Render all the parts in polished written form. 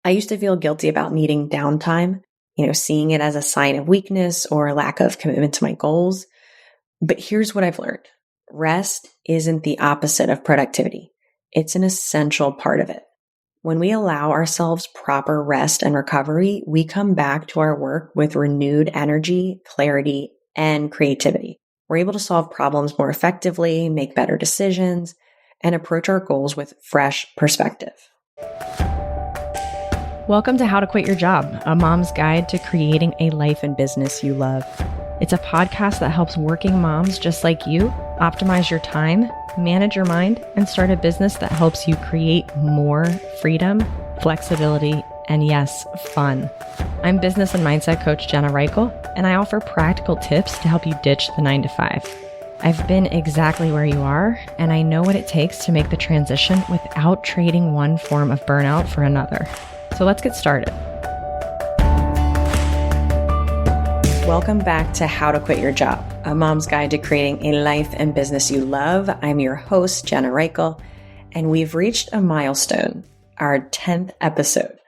I used to feel guilty about needing downtime, seeing it as a sign of weakness or a lack of commitment to my goals. But here's what I've learned. Rest isn't the opposite of productivity. It's an essential part of it. When we allow ourselves proper rest and recovery, we come back to our work with renewed energy, clarity, and creativity. We're able to solve problems more effectively, make better decisions, and approach our goals with fresh perspective. Welcome to How to Quit Your Job, a mom's guide to creating a life and business you love. It's a podcast that helps working moms just like you optimize your time, manage your mind, and start a business that helps you create more freedom, flexibility, and yes, fun. I'm business and mindset coach Jenna Reichel, and I offer practical tips to help you ditch the 9-to-5. I've been exactly where you are, and I know what it takes to make the transition without trading one form of burnout for another. So let's get started. Welcome back to How to Quit Your Job, a mom's guide to creating a life and business you love. I'm your host, Jenna Reichel, and we've reached a milestone, our 10th episode.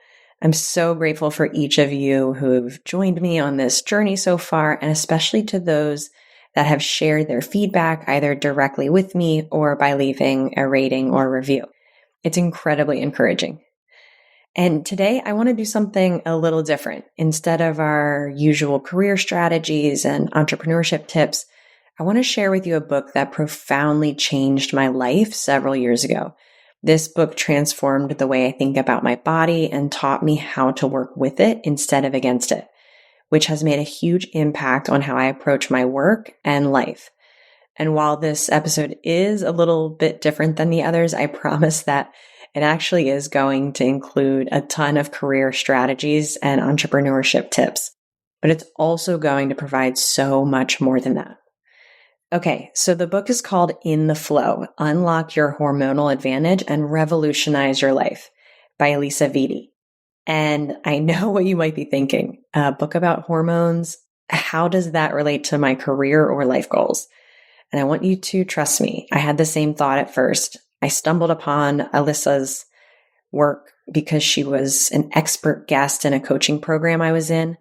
I'm so grateful for each of you who've joined me on this journey so far, and especially to those that have shared their feedback either directly with me or by leaving a rating or review. It's incredibly encouraging. And today I want to do something a little different. Instead of our usual career strategies and entrepreneurship tips, I want to share with you a book that profoundly changed my life several years ago. This book transformed the way I think about my body and taught me how to work with it instead of against it, which has made a huge impact on how I approach my work and life. And while this episode is a little bit different than the others, I promise that it actually is going to include a ton of career strategies and entrepreneurship tips, but it's also going to provide so much more than that. Okay, so the book is called In the Flow, Unlock Your Hormonal Advantage and Revolutionize Your Life by Elisa Vitti. And I know what you might be thinking, a book about hormones, how does that relate to my career or life goals? And I want you to trust me. I had the same thought at first. I stumbled upon Elisa's work because she was an expert guest in a coaching program I was in,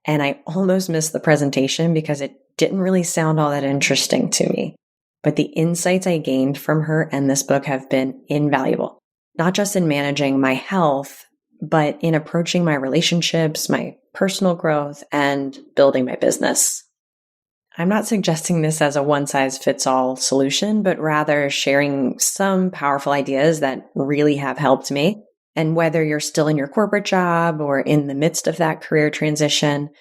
and I almost missed the presentation because it didn't really sound all that interesting to me. But the insights I gained from her and this book have been invaluable, not just in managing my health, but in approaching my relationships, my personal growth, and building my business. I'm not suggesting this as a one-size-fits-all solution, but rather sharing some powerful ideas that really have helped me. And whether you're still in your corporate job or in the midst of that career transition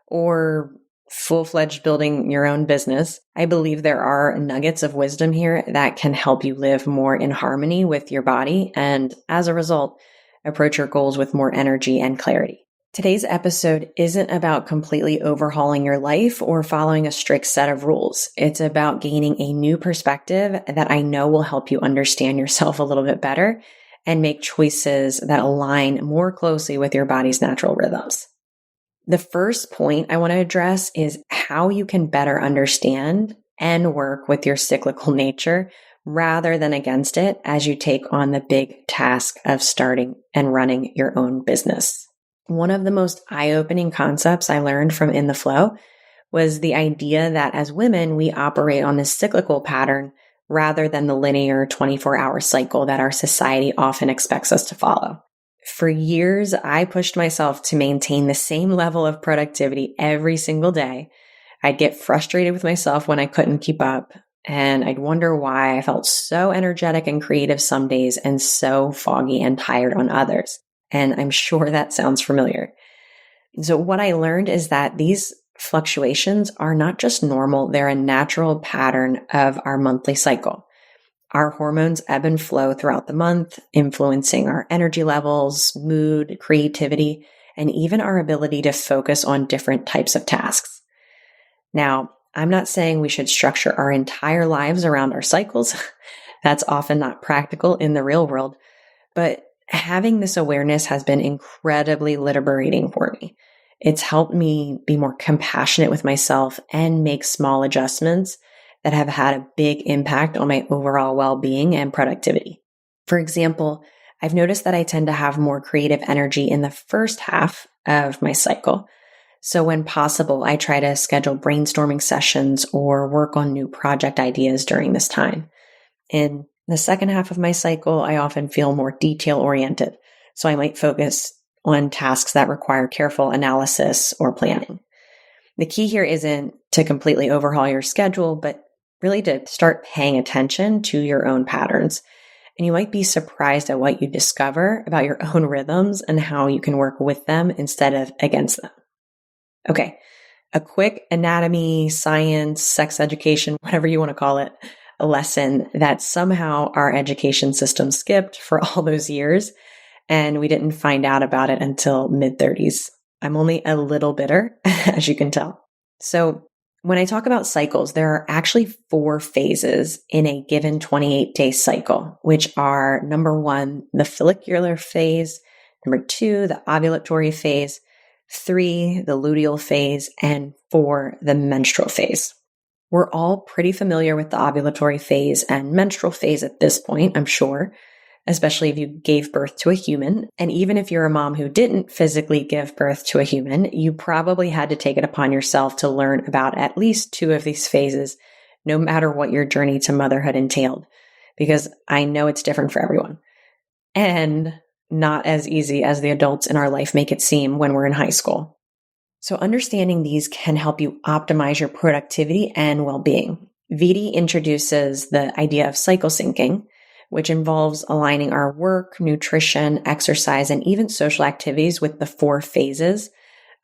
or full-fledged building your own business, I believe there are nuggets of wisdom here that can help you live more in harmony with your body and, as a result, approach your goals with more energy and clarity. Today's episode isn't about completely overhauling your life or following a strict set of rules. It's about gaining a new perspective that I know will help you understand yourself a little bit better and make choices that align more closely with your body's natural rhythms. The first point I want to address is how you can better understand and work with your cyclical nature rather than against it as you take on the big task of starting and running your own business. One of the most eye-opening concepts I learned from In the Flow was the idea that as women, we operate on this cyclical pattern rather than the linear 24-hour cycle that our society often expects us to follow. For years, I pushed myself to maintain the same level of productivity every single day. I'd get frustrated with myself when I couldn't keep up, and I'd wonder why I felt so energetic and creative some days and so foggy and tired on others. And I'm sure that sounds familiar. So what I learned is that these fluctuations are not just normal, they're a natural pattern of our monthly cycle. Our hormones ebb and flow throughout the month, influencing our energy levels, mood, creativity, and even our ability to focus on different types of tasks. Now, I'm not saying we should structure our entire lives around our cycles. That's often not practical in the real world, but having this awareness has been incredibly liberating for me. It's helped me be more compassionate with myself and make small adjustments that have had a big impact on my overall well-being and productivity. For example, I've noticed that I tend to have more creative energy in the first half of my cycle. So when possible, I try to schedule brainstorming sessions or work on new project ideas during this time. In the second half of my cycle, I often feel more detail oriented. So I might focus on tasks that require careful analysis or planning. The key here isn't to completely overhaul your schedule, but really to start paying attention to your own patterns. And you might be surprised at what you discover about your own rhythms and how you can work with them instead of against them. Okay, a quick anatomy, science, sex education, whatever you want to call it, a lesson that somehow our education system skipped for all those years, and we didn't find out about it until mid-30s. I'm only a little bitter, as you can tell. So when I talk about cycles, there are actually 4 phases in a given 28-day cycle, which are number 1, the follicular phase, number 2, the ovulatory phase, 3, the luteal phase, and 4, the menstrual phase. We're all pretty familiar with the ovulatory phase and menstrual phase at this point, I'm sure, especially if you gave birth to a human. And even if you're a mom who didn't physically give birth to a human, you probably had to take it upon yourself to learn about at least 2 of these phases, no matter what your journey to motherhood entailed, because I know it's different for everyone and not as easy as the adults in our life make it seem when we're in high school. So understanding these can help you optimize your productivity and well-being. Vidi introduces the idea of cycle syncing, which involves aligning our work, nutrition, exercise, and even social activities with the 4 phases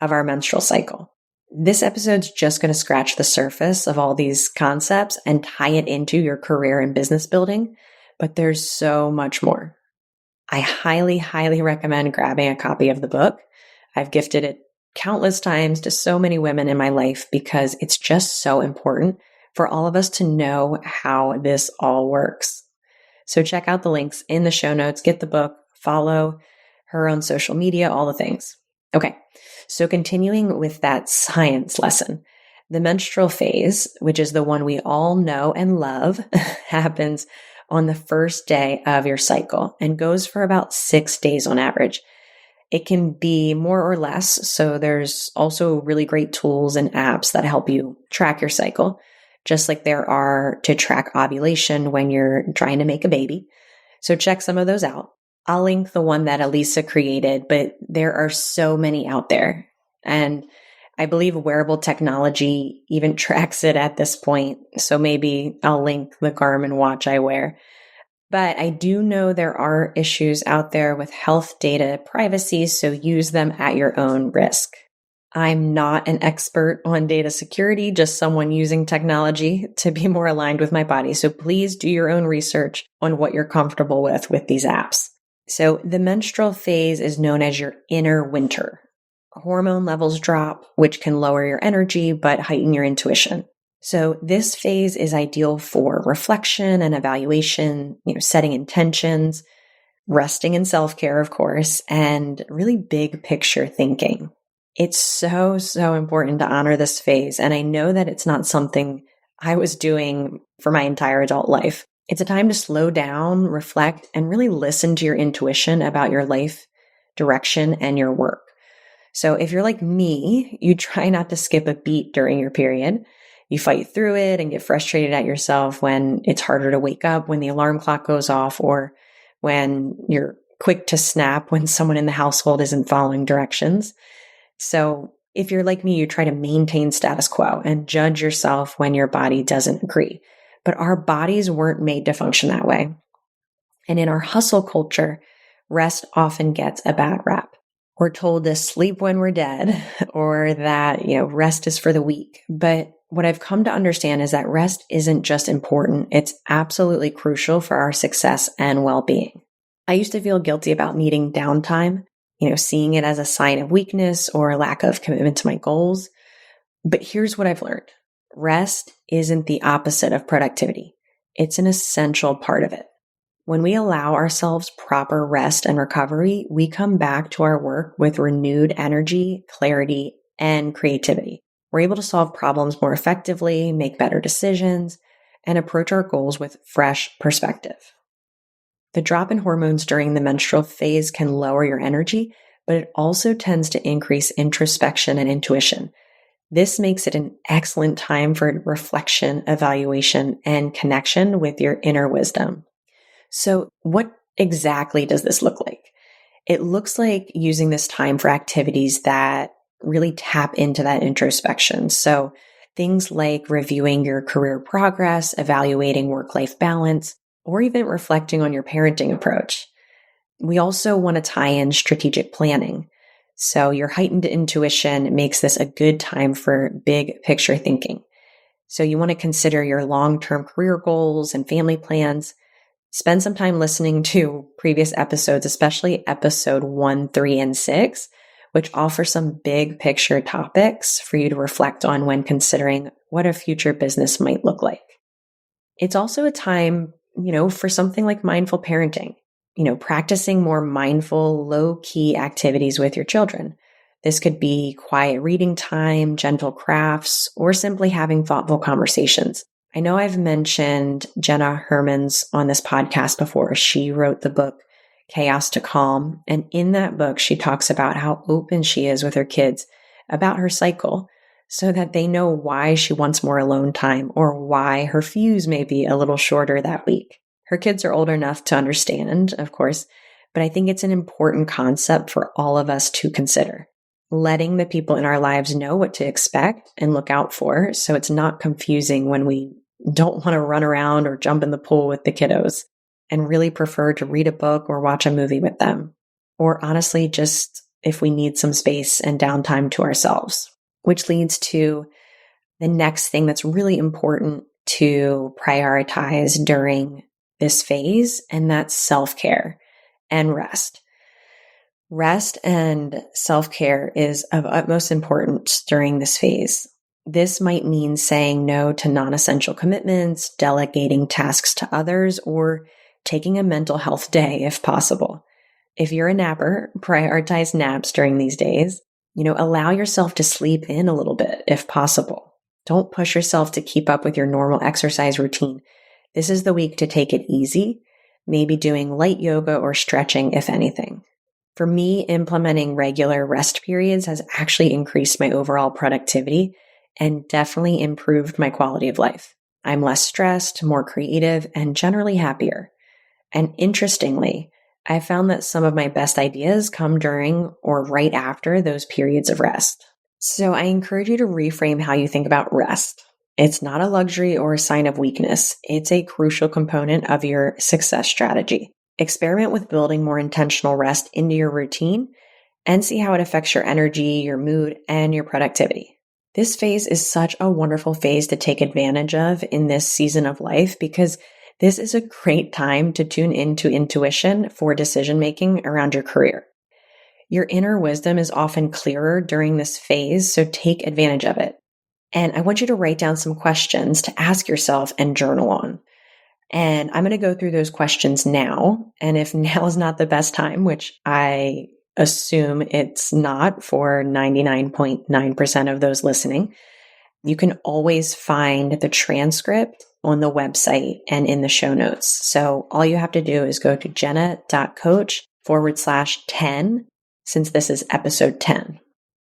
of our menstrual cycle. This episode's just going to scratch the surface of all these concepts and tie it into your career and business building, but there's so much more. I highly, highly recommend grabbing a copy of the book. I've gifted it countless times to so many women in my life because it's just so important for all of us to know how this all works. So check out the links in the show notes, get the book, follow her on social media, all the things. Okay, so continuing with that science lesson, the menstrual phase, which is the one we all know and love, happens on the first day of your cycle and goes for about 6 days on average. It can be more or less, so there's also really great tools and apps that help you track your cycle, just like there are to track ovulation when you're trying to make a baby. So check some of those out. I'll link the one that Elisa created, but there are so many out there. And I believe wearable technology even tracks it at this point. So maybe I'll link the Garmin watch I wear. But I do know there are issues out there with health data privacy, so use them at your own risk. I'm not an expert on data security, just someone using technology to be more aligned with my body. So please do your own research on what you're comfortable with these apps. So the menstrual phase is known as your inner winter. Hormone levels drop, which can lower your energy, but heighten your intuition. So this phase is ideal for reflection and evaluation, setting intentions, resting in self-care, of course, and really big picture thinking. It's so, so important to honor this phase. And I know that it's not something I was doing for my entire adult life. It's a time to slow down, reflect, and really listen to your intuition about your life direction and your work. So if you're like me, you try not to skip a beat during your period. You fight through it and get frustrated at yourself when it's harder to wake up, when the alarm clock goes off, or when you're quick to snap when someone in the household isn't following directions. So if you're like me, you try to maintain status quo and judge yourself when your body doesn't agree. But our bodies weren't made to function that way. And in our hustle culture, rest often gets a bad rap. We're told to sleep when we're dead, or that, rest is for the weak. But what I've come to understand is that rest isn't just important. It's absolutely crucial for our success and well-being. I used to feel guilty about needing downtime, seeing it as a sign of weakness or a lack of commitment to my goals. But here's what I've learned. Rest isn't the opposite of productivity. It's an essential part of it. When we allow ourselves proper rest and recovery, we come back to our work with renewed energy, clarity, and creativity. We're able to solve problems more effectively, make better decisions, and approach our goals with fresh perspective. The drop in hormones during the menstrual phase can lower your energy, but it also tends to increase introspection and intuition. This makes it an excellent time for reflection, evaluation, and connection with your inner wisdom. So, what exactly does this look like? It looks like using this time for activities that really tap into that introspection. So, things like reviewing your career progress, evaluating work-life balance, or even reflecting on your parenting approach. We also want to tie in strategic planning. So your heightened intuition makes this a good time for big picture thinking. So you want to consider your long-term career goals and family plans. Spend some time listening to previous episodes, especially episode 1, 3, and 6, which offer some big picture topics for you to reflect on when considering what a future business might look like. It's also a time, for something like mindful parenting, practicing more mindful, low-key activities with your children. This could be quiet reading time, gentle crafts, or simply having thoughtful conversations. I know I've mentioned Jenna Hermans on this podcast before. She wrote the book, Chaos to Calm. And in that book, she talks about how open she is with her kids about her cycle so that they know why she wants more alone time or why her fuse may be a little shorter that week. Her kids are old enough to understand, of course, but I think it's an important concept for all of us to consider. Letting the people in our lives know what to expect and look out for so it's not confusing when we don't want to run around or jump in the pool with the kiddos and really prefer to read a book or watch a movie with them. Or honestly, just if we need some space and downtime to ourselves, which leads to the next thing that's really important to prioritize during this phase, and that's self-care and rest. Rest and self-care is of utmost importance during this phase. This might mean saying no to non-essential commitments, delegating tasks to others, or taking a mental health day if possible. If you're a napper, prioritize naps during these days. Allow yourself to sleep in a little bit if possible. Don't push yourself to keep up with your normal exercise routine. This is the week to take it easy, maybe doing light yoga or stretching, if anything. For me, implementing regular rest periods has actually increased my overall productivity and definitely improved my quality of life. I'm less stressed, more creative, and generally happier. And interestingly, I found that some of my best ideas come during or right after those periods of rest. So I encourage you to reframe how you think about rest. It's not a luxury or a sign of weakness. It's a crucial component of your success strategy. Experiment with building more intentional rest into your routine and see how it affects your energy, your mood, and your productivity. This phase is such a wonderful phase to take advantage of in this season of life because this is a great time to tune into intuition for decision-making around your career. Your inner wisdom is often clearer during this phase, so take advantage of it. And I want you to write down some questions to ask yourself and journal on. And I'm going to go through those questions now. And if now is not the best time, which I assume it's not for 99.9% of those listening, you can always find the transcript on the website and in the show notes. So all you have to do is go to jenna.coach/10, since this is episode 10.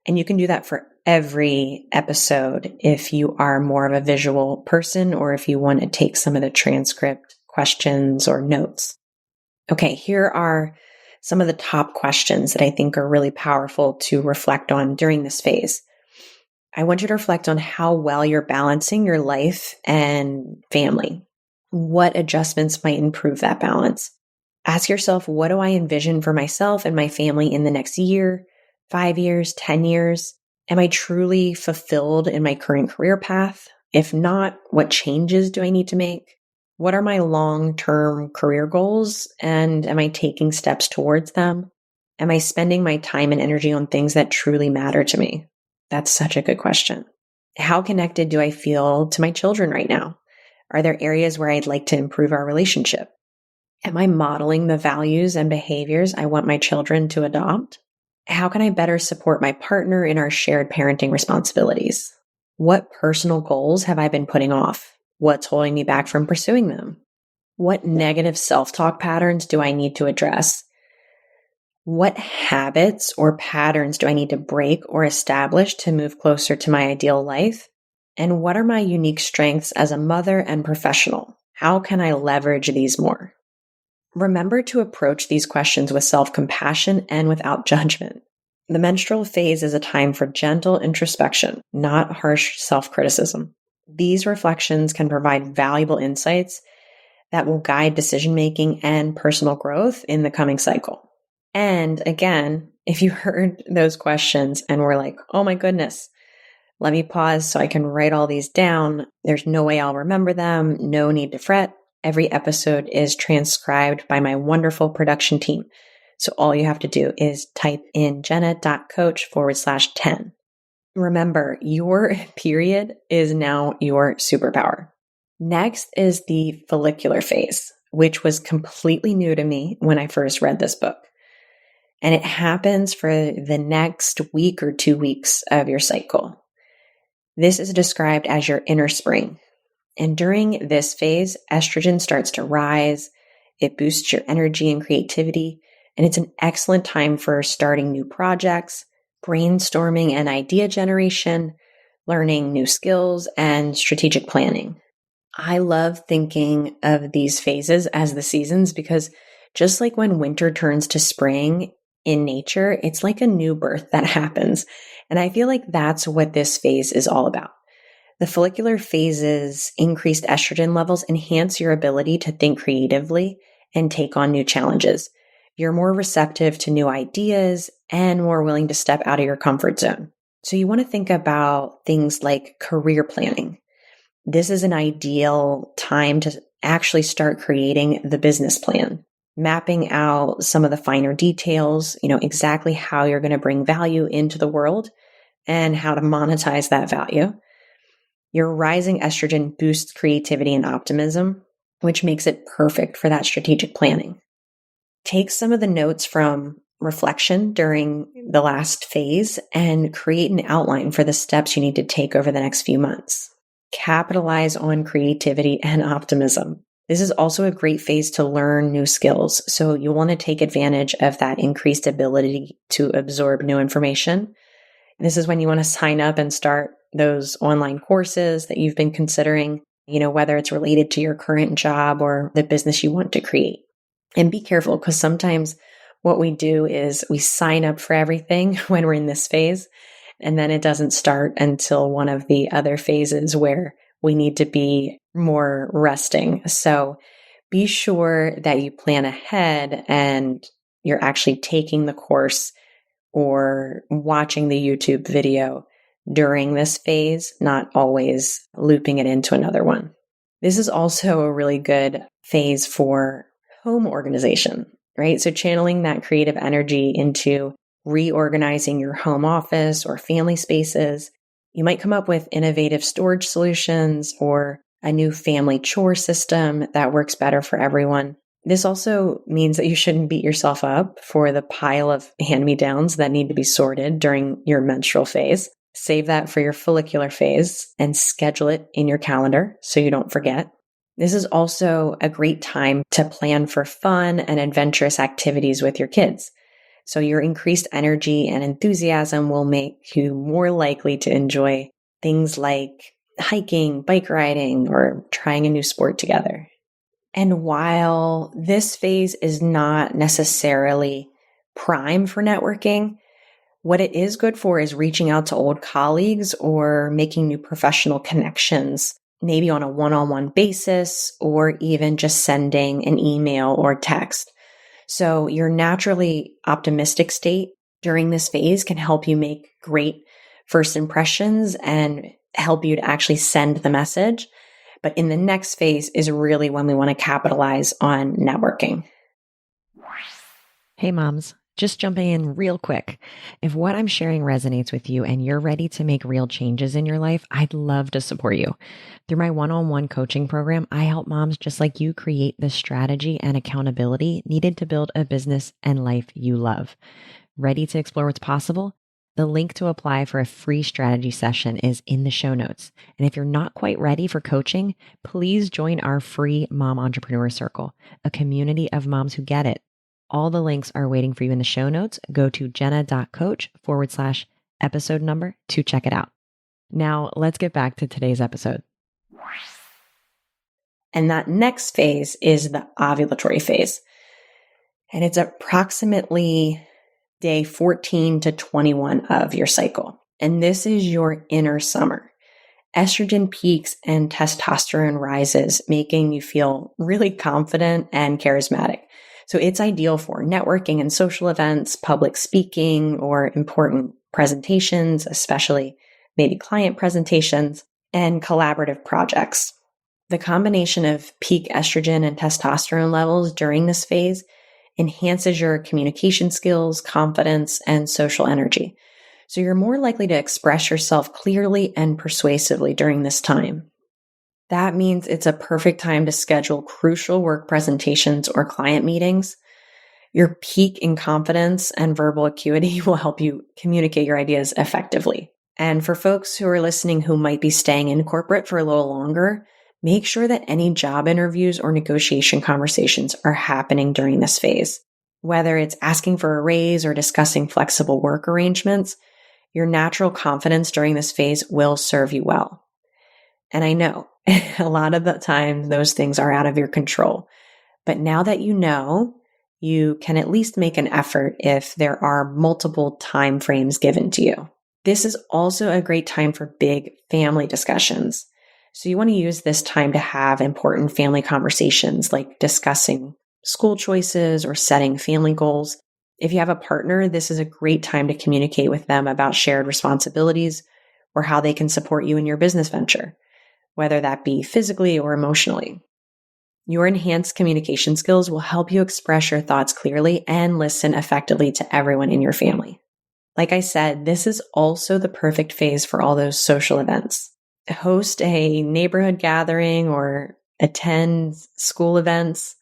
And you can do that for every episode if you are more of a visual person or if you want to take some of the transcript questions or notes. Okay, here are some of the top questions that I think are really powerful to reflect on during this phase. I want you to reflect on how well you're balancing your life and family. What adjustments might improve that balance? Ask yourself, what do I envision for myself and my family in the next year, 5 years, 10 years? Am I truly fulfilled in my current career path? If not, what changes do I need to make? What are my long-term career goals? And am I taking steps towards them? Am I spending my time and energy on things that truly matter to me? That's such a good question. How connected do I feel to my children right now? Are there areas where I'd like to improve our relationship? Am I modeling the values and behaviors I want my children to adopt? How can I better support my partner in our shared parenting responsibilities? What personal goals have I been putting off? What's holding me back from pursuing them? What negative self-talk patterns do I need to address? What habits or patterns do I need to break or establish to move closer to my ideal life? And what are my unique strengths as a mother and professional? How can I leverage these more? Remember to approach these questions with self-compassion and without judgment. The menstrual phase is a time for gentle introspection, not harsh self-criticism. These reflections can provide valuable insights that will guide decision-making and personal growth in the coming cycle. And again, if you heard those questions and were like, oh my goodness, let me pause so I can write all these down. There's no way I'll remember them. No need to fret. Every episode is transcribed by my wonderful production team. So all you have to do is type in jenna.coach/10. Remember, your period is now your superpower. Next is the follicular phase, which was completely new to me when I first read this book. And it happens for the next week or 2 weeks of your cycle. This is described as your inner spring. And during this phase, estrogen starts to rise. It boosts your energy and creativity. And it's an excellent time for starting new projects, brainstorming and idea generation, learning new skills, and strategic planning. I love thinking of these phases as the seasons because just like when winter turns to spring in nature, it's like a new birth that happens. And I feel like that's what this phase is all about. The follicular phase's increased estrogen levels enhance your ability to think creatively and take on new challenges. You're more receptive to new ideas and more willing to step out of your comfort zone. So you want to think about things like career planning. This is an ideal time to actually start creating the business plan, mapping out some of the finer details, exactly how you're going to bring value into the world and how to monetize that value. Your rising estrogen boosts creativity and optimism, which makes it perfect for that strategic planning. Take some of the notes from reflection during the last phase and create an outline for the steps you need to take over the next few months. Capitalize on creativity and optimism. This is also a great phase to learn new skills. So you'll want to take advantage of that increased ability to absorb new information. This is when you want to sign up and start those online courses that you've been considering, whether it's related to your current job or the business you want to create. And be careful because sometimes what we do is we sign up for everything when we're in this phase, and then it doesn't start until one of the other phases where we need to be more resting. So be sure that you plan ahead and you're actually taking the course or watching the YouTube video during this phase, not always looping it into another one. This is also a really good phase for home organization, right? So channeling that creative energy into reorganizing your home office or family spaces. You might come up with innovative storage solutions or a new family chore system that works better for everyone. This also means that you shouldn't beat yourself up for the pile of hand-me-downs that need to be sorted during your menstrual phase. Save that for your follicular phase and schedule it in your calendar so you don't forget. This is also a great time to plan for fun and adventurous activities with your kids. So your increased energy and enthusiasm will make you more likely to enjoy things like hiking, bike riding, or trying a new sport together. And while this phase is not necessarily prime for networking, what it is good for is reaching out to old colleagues or making new professional connections, maybe on a one-on-one basis, or even just sending an email or text. So your naturally optimistic state during this phase can help you make great first impressions and help you to actually send the message. But in the next phase is really when we want to capitalize on networking. Hey moms, just jumping in real quick. If what I'm sharing resonates with you and you're ready to make real changes in your life, I'd love to support you. Through my one-on-one coaching program, I help moms just like you create the strategy and accountability needed to build a business and life you love. Ready to explore what's possible? The link to apply for a free strategy session is in the show notes. And if you're not quite ready for coaching, please join our free Mom Entrepreneur Circle, a community of moms who get it. All the links are waiting for you in the show notes. Go to jenna.coach/episode number to check it out. Now, let's get back to today's episode. And that next phase is the ovulatory phase. And it's approximately day 14 to 21 of your cycle. And this is your inner summer. Estrogen peaks and testosterone rises, making you feel really confident and charismatic. So it's ideal for networking and social events, public speaking, or important presentations, especially maybe client presentations and collaborative projects. The combination of peak estrogen and testosterone levels during this phase enhances your communication skills, confidence, and social energy. So you're more likely to express yourself clearly and persuasively during this time. That means it's a perfect time to schedule crucial work presentations or client meetings. Your peak in confidence and verbal acuity will help you communicate your ideas effectively. And for folks who are listening who might be staying in corporate for a little longer, make sure that any job interviews or negotiation conversations are happening during this phase. Whether it's asking for a raise or discussing flexible work arrangements, your natural confidence during this phase will serve you well. And I know a lot of the time those things are out of your control. But now that you know, you can at least make an effort if there are multiple time frames given to you. This is also a great time for big family discussions. So you want to use this time to have important family conversations like discussing school choices or setting family goals. If you have a partner, this is a great time to communicate with them about shared responsibilities or how they can support you in your business venture, whether that be physically or emotionally. Your enhanced communication skills will help you express your thoughts clearly and listen effectively to everyone in your family. Like I said, this is also the perfect phase for all those social events. Host a neighborhood gathering or attend school events.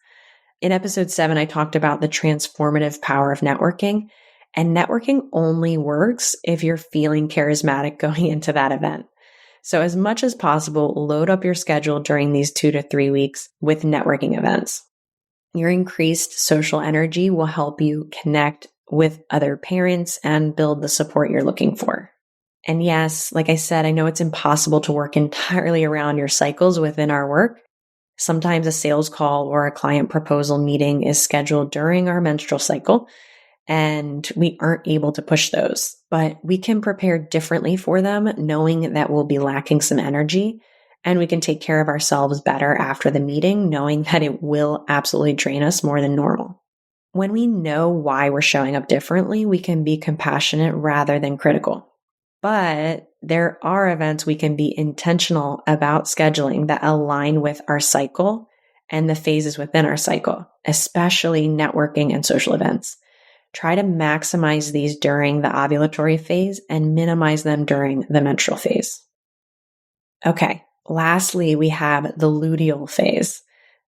In episode 7, I talked about the transformative power of networking, and networking only works if you're feeling charismatic going into that event. So as much as possible, load up your schedule during these 2 to 3 weeks with networking events. Your increased social energy will help you connect with other parents and build the support you're looking for. And yes, like I said, I know it's impossible to work entirely around your cycles within our work. Sometimes a sales call or a client proposal meeting is scheduled during our menstrual cycle, and we aren't able to push those. But we can prepare differently for them, knowing that we'll be lacking some energy, and we can take care of ourselves better after the meeting, knowing that it will absolutely drain us more than normal. When we know why we're showing up differently, we can be compassionate rather than critical. But there are events we can be intentional about scheduling that align with our cycle and the phases within our cycle, especially networking and social events. Try to maximize these during the ovulatory phase and minimize them during the menstrual phase. Okay, lastly, we have the luteal phase,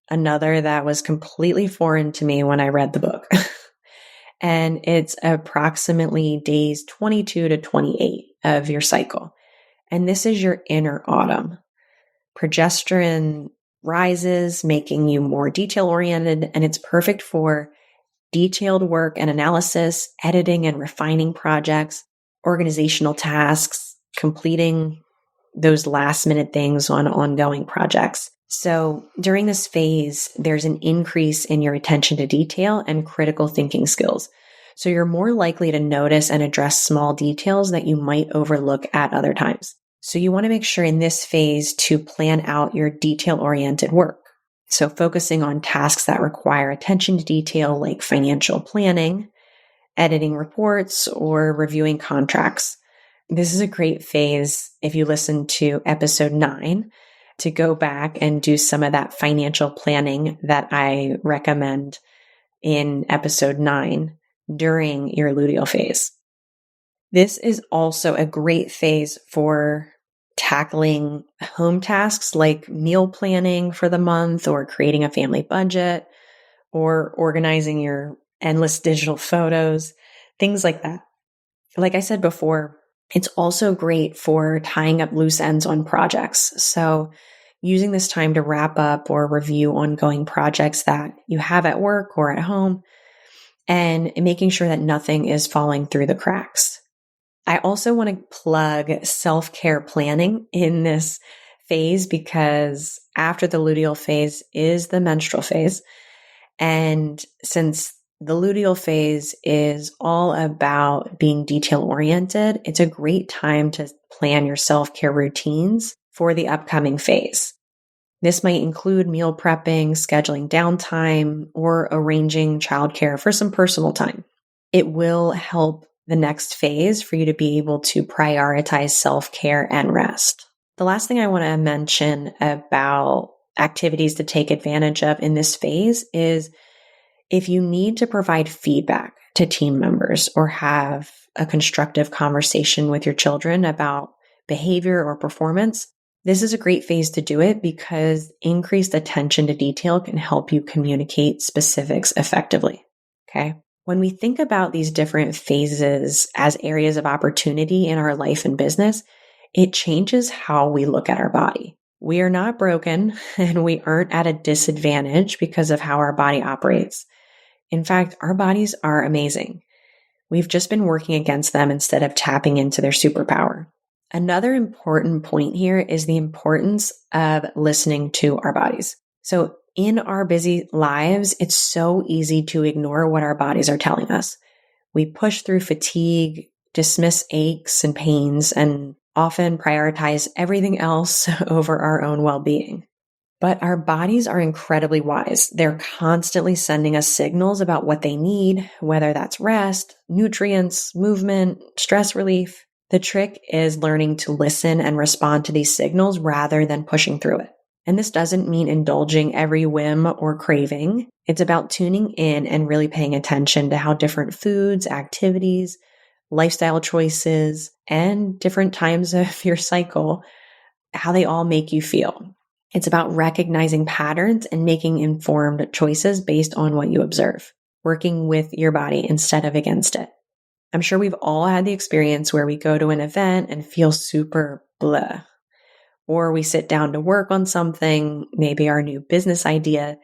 another that was completely foreign to me when I read the book. And it's approximately days 22 to 28 of your cycle. And this is your inner autumn. Progesterone rises, making you more detail-oriented, and it's perfect for detailed work and analysis, editing and refining projects, organizational tasks, completing those last-minute things on ongoing projects. So during this phase, there's an increase in your attention to detail and critical thinking skills. So you're more likely to notice and address small details that you might overlook at other times. So you want to make sure in this phase to plan out your detail-oriented work. So focusing on tasks that require attention to detail like financial planning, editing reports, or reviewing contracts. This is a great phase if you listen to episode 9 to go back and do some of that financial planning that I recommend in episode 9 during your luteal phase. This is also a great phase for tackling home tasks like meal planning for the month or creating a family budget or organizing your endless digital photos, things like that. Like I said before, it's also great for tying up loose ends on projects. So using this time to wrap up or review ongoing projects that you have at work or at home and making sure that nothing is falling through the cracks. I also want to plug self-care planning in this phase because after the luteal phase is the menstrual phase. And since the luteal phase is all about being detail oriented, it's a great time to plan your self-care routines for the upcoming phase. This might include meal prepping, scheduling downtime, or arranging childcare for some personal time. It will help the next phase for you to be able to prioritize self-care and rest. The last thing I want to mention about activities to take advantage of in this phase is if you need to provide feedback to team members or have a constructive conversation with your children about behavior or performance, this is a great phase to do it because increased attention to detail can help you communicate specifics effectively. Okay. When we think about these different phases as areas of opportunity in our life and business, it changes how we look at our body. We are not broken and we aren't at a disadvantage because of how our body operates. In fact, our bodies are amazing. We've just been working against them instead of tapping into their superpower. Another important point here is the importance of listening to our bodies. So in our busy lives, it's so easy to ignore what our bodies are telling us. We push through fatigue, dismiss aches and pains, and often prioritize everything else over our own well-being. But our bodies are incredibly wise. They're constantly sending us signals about what they need, whether that's rest, nutrients, movement, stress relief. The trick is learning to listen and respond to these signals rather than pushing through it. And this doesn't mean indulging every whim or craving. It's about tuning in and really paying attention to how different foods, activities, lifestyle choices, and different times of your cycle, how they all make you feel. It's about recognizing patterns and making informed choices based on what you observe, working with your body instead of against it. I'm sure we've all had the experience where we go to an event and feel super blah, or we sit down to work on something, maybe our new business idea,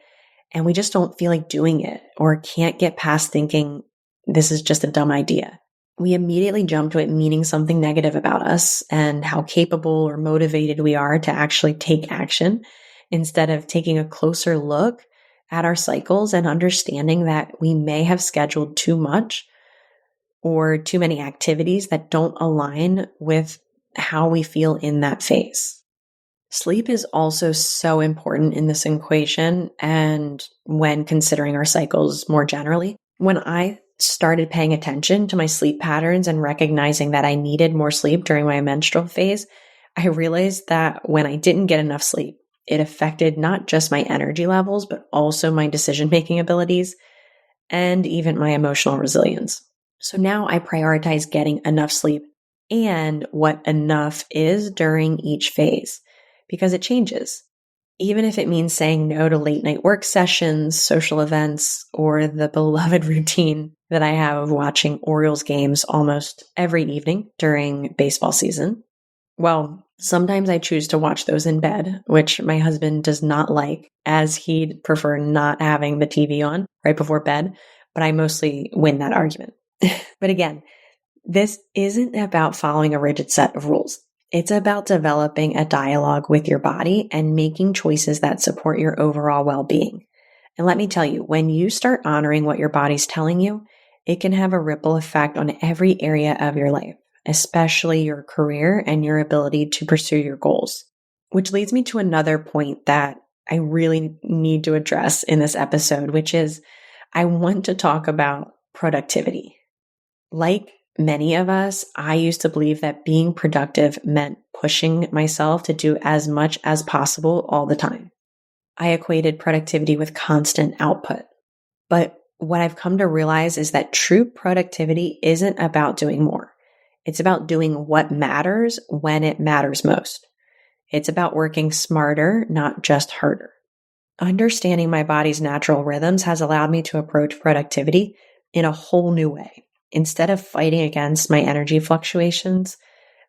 and we just don't feel like doing it or can't get past thinking this is just a dumb idea. We immediately jump to it meaning something negative about us and how capable or motivated we are to actually take action instead of taking a closer look at our cycles and understanding that we may have scheduled too much or too many activities that don't align with how we feel in that phase. Sleep is also so important in this equation and when considering our cycles more generally. When I started paying attention to my sleep patterns and recognizing that I needed more sleep during my menstrual phase, I realized that when I didn't get enough sleep, it affected not just my energy levels, but also my decision-making abilities and even my emotional resilience. So now I prioritize getting enough sleep and what enough is during each phase because it changes. Even if it means saying no to late night work sessions, social events, or the beloved routine that I have of watching Orioles games almost every evening during baseball season. Well, sometimes I choose to watch those in bed, which my husband does not like, as he'd prefer not having the TV on right before bed, but I mostly win that argument. But again, this isn't about following a rigid set of rules. It's about developing a dialogue with your body and making choices that support your overall well-being. And let me tell you, when you start honoring what your body's telling you, it can have a ripple effect on every area of your life, especially your career and your ability to pursue your goals. Which leads me to another point that I really need to address in this episode, which is I want to talk about productivity. Like many of us, I used to believe that being productive meant pushing myself to do as much as possible all the time. I equated productivity with constant output. But what I've come to realize is that true productivity isn't about doing more. It's about doing what matters when it matters most. It's about working smarter, not just harder. Understanding my body's natural rhythms has allowed me to approach productivity in a whole new way. instead of fighting against my energy fluctuations,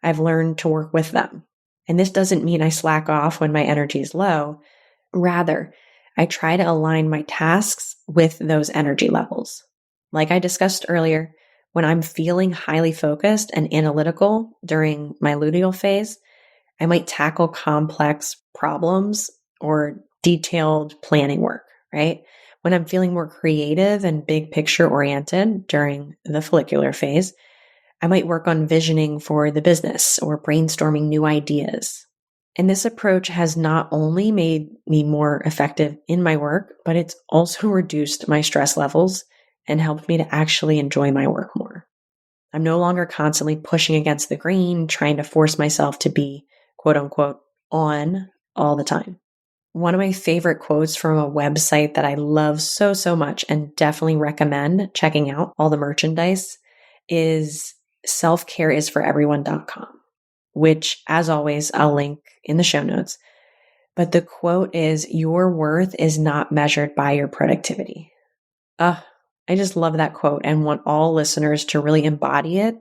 I've learned to work with them. And this doesn't mean I slack off when my energy is low. Rather, I try to align my tasks with those energy levels. Like I discussed earlier, when I'm feeling highly focused and analytical during my luteal phase, I might tackle complex problems or detailed planning work, right? When I'm feeling more creative and big picture oriented during the follicular phase, I might work on visioning for the business or brainstorming new ideas. And this approach has not only made me more effective in my work, but it's also reduced my stress levels and helped me to actually enjoy my work more. I'm no longer constantly pushing against the grain, trying to force myself to be quote unquote on all the time. One of my favorite quotes from a website that I love so, so much and definitely recommend checking out all the merchandise is selfcareisforeveryone.com, which as always, I'll link in the show notes. But the quote is, "Your worth is not measured by your productivity." I just love that quote and want all listeners to really embody it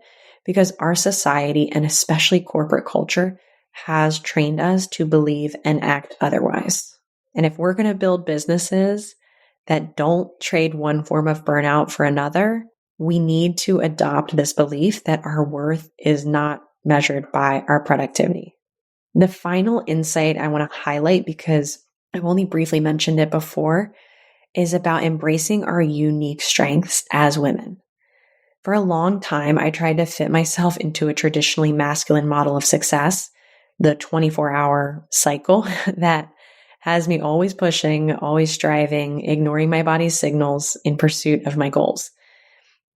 because our society and especially corporate culture has trained us to believe and act otherwise. And if we're going to build businesses that don't trade one form of burnout for another, we need to adopt this belief that our worth is not measured by our productivity. The final insight I want to highlight, because I've only briefly mentioned it before, is about embracing our unique strengths as women. For a long time, I tried to fit myself into a traditionally masculine model of success, the 24-hour cycle that has me always pushing, always striving, ignoring my body's signals in pursuit of my goals.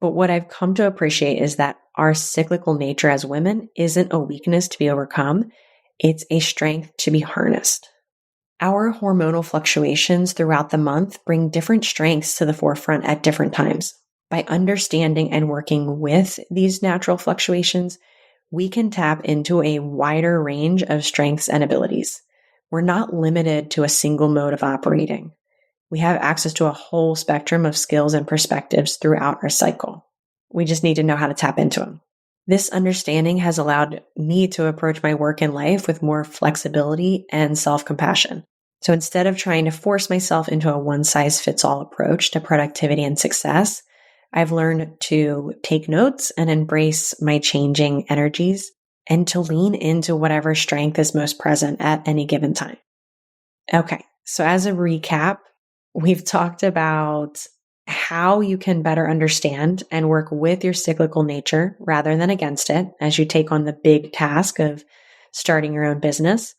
But what I've come to appreciate is that our cyclical nature as women isn't a weakness to be overcome. It's a strength to be harnessed. Our hormonal fluctuations throughout the month bring different strengths to the forefront at different times. By understanding and working with these natural fluctuations, we can tap into a wider range of strengths and abilities. We're not limited to a single mode of operating. We have access to a whole spectrum of skills and perspectives throughout our cycle. We just need to know how to tap into them. This understanding has allowed me to approach my work and life with more flexibility and self-compassion. So instead of trying to force myself into a one-size-fits-all approach to productivity and success, I've learned to take notes and embrace my changing energies and to lean into whatever strength is most present at any given time. Okay, so as a recap, we've talked about how you can better understand and work with your cyclical nature rather than against it as you take on the big task of starting your own business.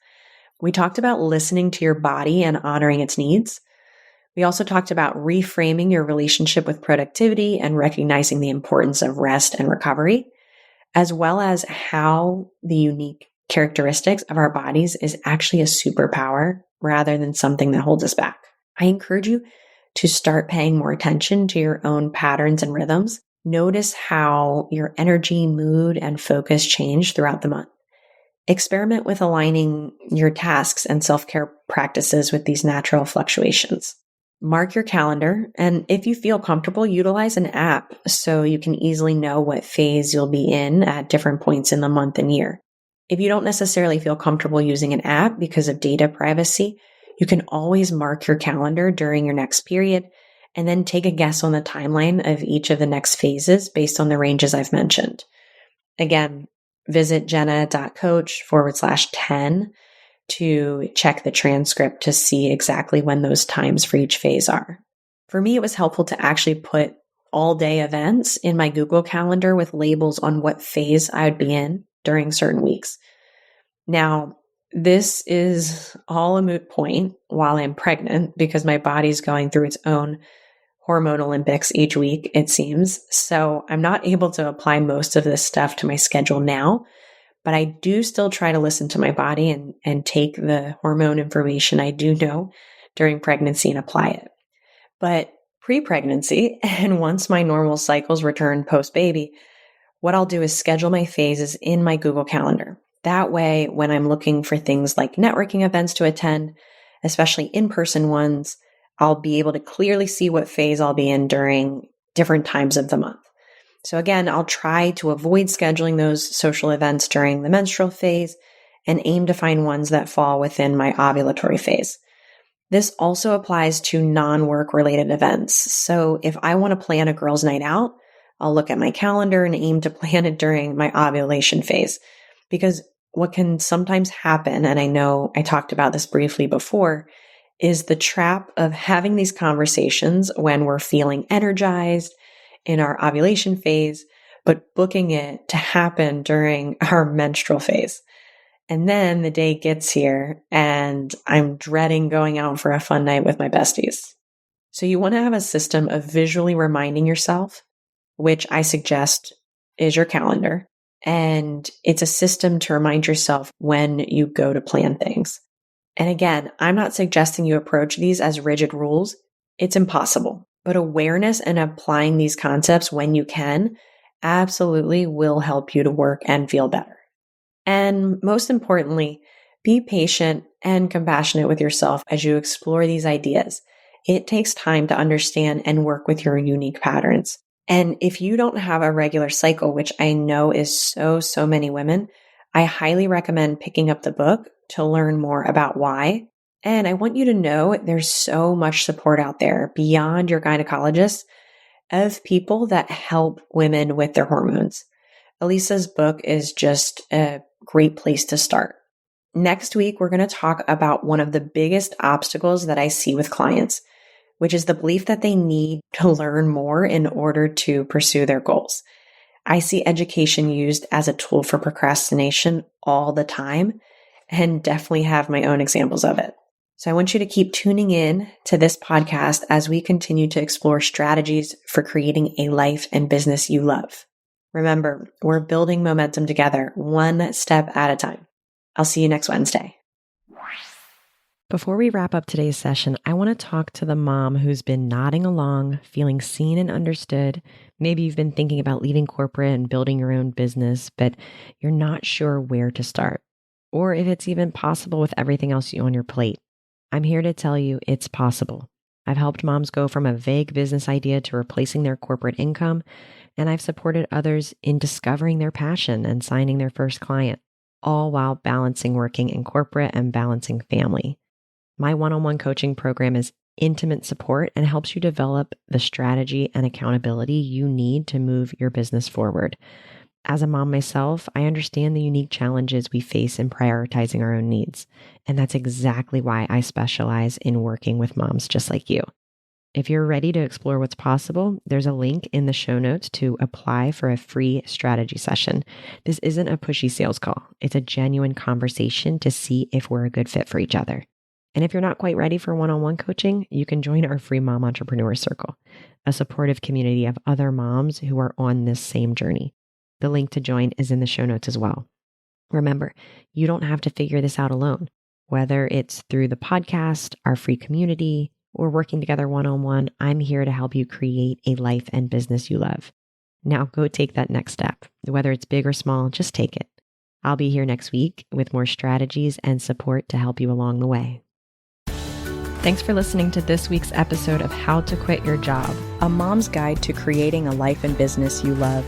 We talked about listening to your body and honoring its needs. We also talked about reframing your relationship with productivity and recognizing the importance of rest and recovery, as well as how the unique characteristics of our bodies is actually a superpower rather than something that holds us back. I encourage you to start paying more attention to your own patterns and rhythms. Notice how your energy, mood, and focus change throughout the month. Experiment with aligning your tasks and self-care practices with these natural fluctuations. Mark your calendar, and if you feel comfortable, utilize an app so you can easily know what phase you'll be in at different points in the month and year. If you don't necessarily feel comfortable using an app because of data privacy, you can always mark your calendar during your next period and then take a guess on the timeline of each of the next phases based on the ranges I've mentioned. Again, visit jenna.coach/10 to check the transcript to see exactly when those times for each phase are. For me, it was helpful to actually put all day events in my Google Calendar with labels on what phase I would be in during certain weeks. Now, this is all a moot point while I'm pregnant because my body's going through its own hormonal Olympics each week, it seems. So I'm not able to apply most of this stuff to my schedule now, but I do still try to listen to my body and take the hormone information I do know during pregnancy and apply it. But pre-pregnancy and once my normal cycles return post-baby, what I'll do is schedule my phases in my Google Calendar. That way, when I'm looking for things like networking events to attend, especially in-person ones, I'll be able to clearly see what phase I'll be in during different times of the month. So again, I'll try to avoid scheduling those social events during the menstrual phase and aim to find ones that fall within my ovulatory phase. This also applies to non-work related events. So if I want to plan a girls' night out, I'll look at my calendar and aim to plan it during my ovulation phase. Because what can sometimes happen, and I know I talked about this briefly before, is the trap of having these conversations when we're feeling energized in our ovulation phase, but booking it to happen during our menstrual phase. And then the day gets here and I'm dreading going out for a fun night with my besties. So you want to have a system of visually reminding yourself, which I suggest is your calendar. And it's a system to remind yourself when you go to plan things. And again, I'm not suggesting you approach these as rigid rules. It's impossible. But awareness and applying these concepts when you can absolutely will help you to work and feel better. And most importantly, be patient and compassionate with yourself as you explore these ideas. It takes time to understand and work with your unique patterns. And if you don't have a regular cycle, which I know is so many women, I highly recommend picking up the book to learn more about why. And I want you to know there's so much support out there beyond your gynecologist of people that help women with their hormones. Elisa's book is just a great place to start. Next week, we're going to talk about one of the biggest obstacles that I see with clients, which is the belief that they need to learn more in order to pursue their goals. I see education used as a tool for procrastination all the time and definitely have my own examples of it. So I want you to keep tuning in to this podcast as we continue to explore strategies for creating a life and business you love. Remember, we're building momentum together, one step at a time. I'll see you next Wednesday. Before we wrap up today's session, I want to talk to the mom who's been nodding along, feeling seen and understood. Maybe you've been thinking about leaving corporate and building your own business, but you're not sure where to start, or if it's even possible with everything else on your plate. I'm here to tell you it's possible. I've helped moms go from a vague business idea to replacing their corporate income, and I've supported others in discovering their passion and signing their first client, all while balancing working in corporate and balancing family. My one-on-one coaching program is intimate support and helps you develop the strategy and accountability you need to move your business forward. As a mom myself, I understand the unique challenges we face in prioritizing our own needs, and that's exactly why I specialize in working with moms just like you. If you're ready to explore what's possible, there's a link in the show notes to apply for a free strategy session. This isn't a pushy sales call. It's a genuine conversation to see if we're a good fit for each other. And if you're not quite ready for one-on-one coaching, you can join our free Mom Entrepreneur Circle, a supportive community of other moms who are on this same journey. The link to join is in the show notes as well. Remember, you don't have to figure this out alone, whether it's through the podcast, our free community, or working together one-on-one. I'm here to help you create a life and business you love. Now go take that next step. Whether it's big or small, just take it. I'll be here next week with more strategies and support to help you along the way. Thanks for listening to this week's episode of How to Quit Your Job, A mom's guide to creating a life and business you love.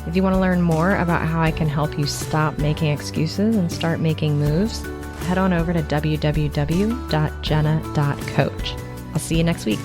If you want to learn more about how I can help you stop making excuses and start making moves, head on over to www.jenna.coach. I'll see you next week.